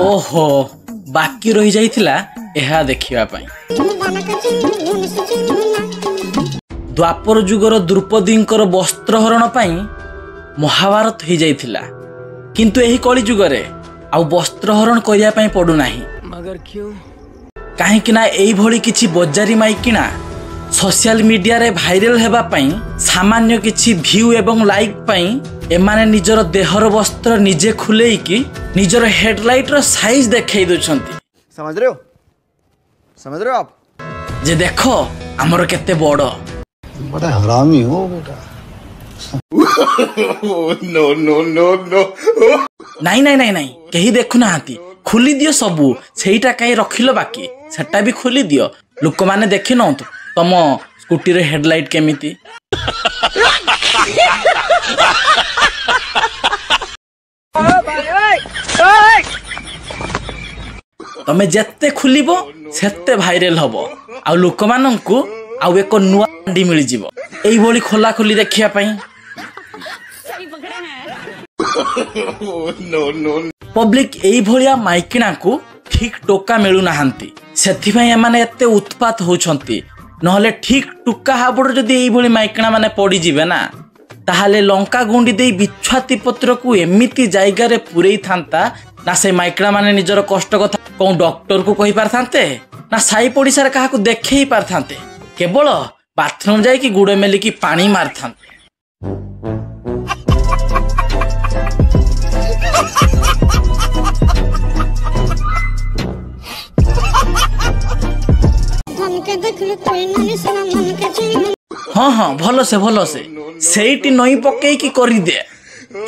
ओहो बाकी रही जाइथिला एहा देखिबा पई। द्वापर जुगर द्रुपदींकर वस्त्रहरण पई महाभारत हो जाइथिला, किंतु एही कली जुगरे आउ वस्त्रहरण करिया पई पडु नाही। मगर क्यों? काहे कि ना एई भली किछि बजारी माइकिना सोशल मीडिया रे भाइरल हेबा पई सामान्य किछि व्यू एवं लाइक पई एमाने निजर देहर वस्त्र निजे खुलेई कि निजर हेडलाइट रो साइज देखाई दोछंती। समझ रहे हो आप? जे देखो हमर केते बड़ बड़ा हरामी हो बेटा। नो नो नो नो नहीं नहीं नहीं नहीं कहीं देखु नाहांती, खुली दियो सबू, सेईटा काई रखिलो बाकी सेटा भी खुली दियो, लोक माने देखि न तम स्कूटी रे हेडलाइट केमिति। तमे जेते खुलिबो सेते भाइरल हबो आ लोक माननकु आउ एक नुआ अंडी मिल जिवो एई बोली खोला खोली देखिया पई। पब्लिक एई भलिया माइकिना को ठीक टोका मिलु नाहंती, सेथि पई एमाने एते उत्पात होछंती। नहले ठीक टुका हाबुड़ जदि एई भली माइकिना माने पड़ी जिवे ना, ताहाले लंका गुंडी देई बिछुआती पत्र को एमिति जायगा रे पुरई थांता ना से माइकिना माने निजर कष्ट कथा कोन डॉक्टर को कहि पारथांते ना साई पड़िसार काहा को देखै पारथांते, केवल बाथरूम जाई कि गुड़ मेली की पानी मारथांते। हाँ हाँ भल से सेठी नई पकई की करी दे।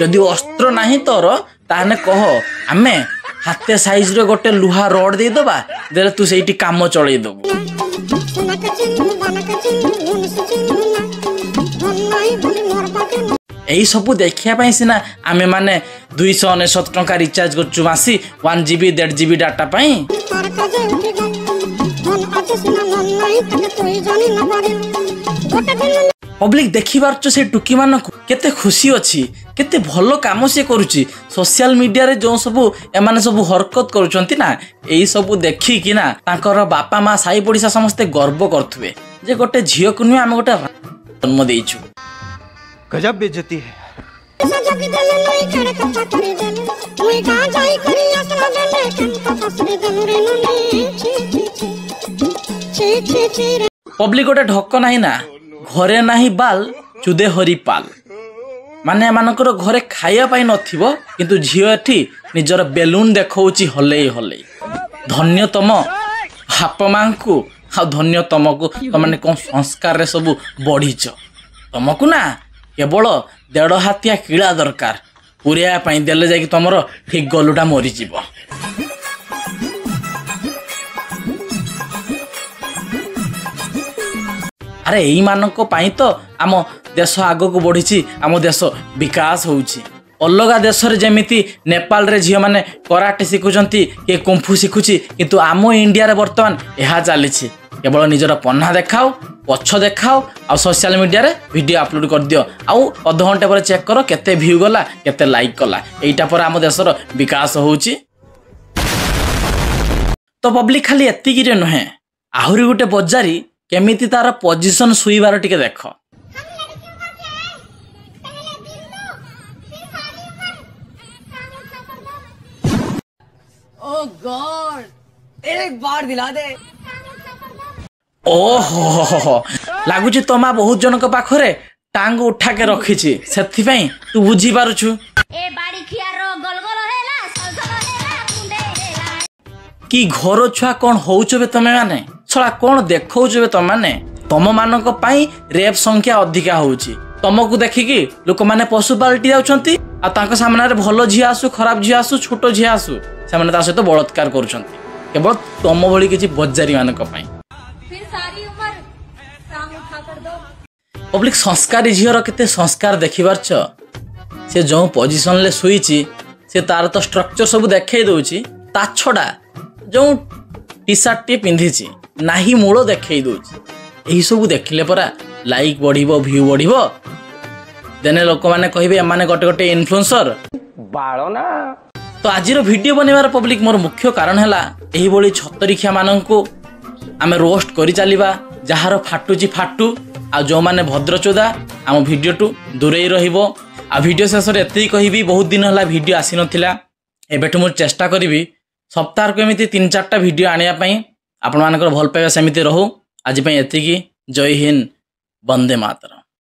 जदि अस्त्र नहीं तोर ताने कह आमे हाथे साइज रे गोटे लुहा रड दे दबा, देले तू सेठी काम चलई दबु। एई सबु देखिया पई सिना आमे माने 269 टंका रिचार्ज करचु मासी 1 GB 1.5 GB डाटा पई। पब्लिक देखि पारछ से टुकी मान केते खुशी अछि, केते भलो काम से करूची। सोशल मीडिया रे जो सब एमाने सब हरकत करूचंती ना, एई सब देखि कि ना तांकर बापा माँ साई पड़िसा समस्ते गर्व करथुवे जे गोटे झियो को नु आमे गोटे जन्म देइछु। गजब बेइज्जती है। पब्लिक गोटे ढक नाही ना, घरे नाही बाल चुदे हरी पाल, माने एमानकर घरे खाइया पाई नथिबो किंतु झियो एठी निजर बेलून देखौची हलेई हलेई। धन्य तम बाप मां को आ धन्य तमको तमने कोन संस्कार रे सब बढ़ीच। तमको ना केवल 1.5 हाथिया किला दरकार, पुरिया पाई देले जाकी तमरो ठीक गलुटा मरी जीवो। अरे एई मानको पाई तो आम देश आगो को बढ़ी, आम देश विकास होउची। अलगा देश रे जेमिति नेपाल रे झियो माने कराटे शिखुचंती के कुंफु शिखुची, किंतु आम इंडिया रे वर्तमान एहा चलीछि। केवल निजर पन्ना देखाओ, पछ देखाओ आ सोशल मीडिया रे वीडियो अपलोड कर दियो, आउ आधा घंटे पर चेक करो केते व्यू गला केते लाइक कला। एइटा पर आम देशर विकास होउची। तो पब्लिक खाली एतिकी रे नहे, आहुरी गोटे बजारी केमिति तार पोजीशन सुईबार टिके देख। ओह गॉड, एक बार दिला दे। ओहो लागुची तमा बहुत जनक पाखरे टांग उठा के रखिछि, सेथि पई तू बुझी पारुछु। ए बाड़ी खियारो गलगल हेला सलसल हेला कुंडे हेला कि घर छुआ कोन होउछ बे तमे माने, छला कोन देखौछ बे तमे माने। तम मानक पई रेप संख्या अधिका होउची, तमको देखिकी लोक माने पशु पाल्टी जाउछंती आ तांको सामने रे भलो झिया आसु खराब झिया आसु छोटो झिया आसु से माने ता सहित बलात्कार करूछंती, केवल तम भली किछि बजारी मानक पई। फिर सारी उम्र काम उठा कर दो। पब्लिक संस्कारी झियर केते संस्कार देखिबार छ, से जो पोजीशन ले सुईची से तार तो स्ट्रक्चर सब देखै दउची, ता छडा जो टी शर्ट टी पिंधिची नाही मूल देखै दउची। एही सब देखिले परा ଲାଇକ୍ ବଢ଼ିବ ଭ୍ୟୁ ବଢ଼ିବ ଦେନେ ଲୋକମାନେ କହିବେ ଏମାନେ ଗୋଟେ ଗୋଟେ ଇନଫ୍ଲୁଏନ୍ସର ତ ଆଜିର ଭିଡ଼ିଓ ବନେଇବାର ପବ୍ଲିକ ମୋର ମୁଖ୍ୟ କାରଣ ହେଲା ଏହିଭଳି ଛତରିଖିଆ ମାନଙ୍କୁ ଆମେ ରୋଷ୍ଟ କରି ଚାଲିବା ଯାହାର ଫାଟୁଛି ଫାଟୁ ଆଉ ଯେଉଁମାନେ ଭଦ୍ରଚୋଦା ଆମ ଭିଡ଼ିଓଠୁ ଦୂରେଇ ରହିବ ଆଉ ଭିଡ଼ିଓ ଶେଷରେ ଏତିକି କହିବି ବହୁତ ଦିନ ହେଲା ଭିଡ଼ିଓ ଆସିନଥିଲା ଏବେଠୁ ମୁଁ ଚେଷ୍ଟା କରିବି ସପ୍ତାହକୁ ଏମିତି 3-4ଟା ଭିଡ଼ିଓ ଆଣିବା ପାଇଁ ଆପଣମାନଙ୍କର ଭଲ ପାଇବା ସେମିତି ରହୁ ଆଜି ପାଇଁ ଏତିକି ଜୟ ହିନ୍ଦ ବନ୍ଦେ ମାତରମ୍।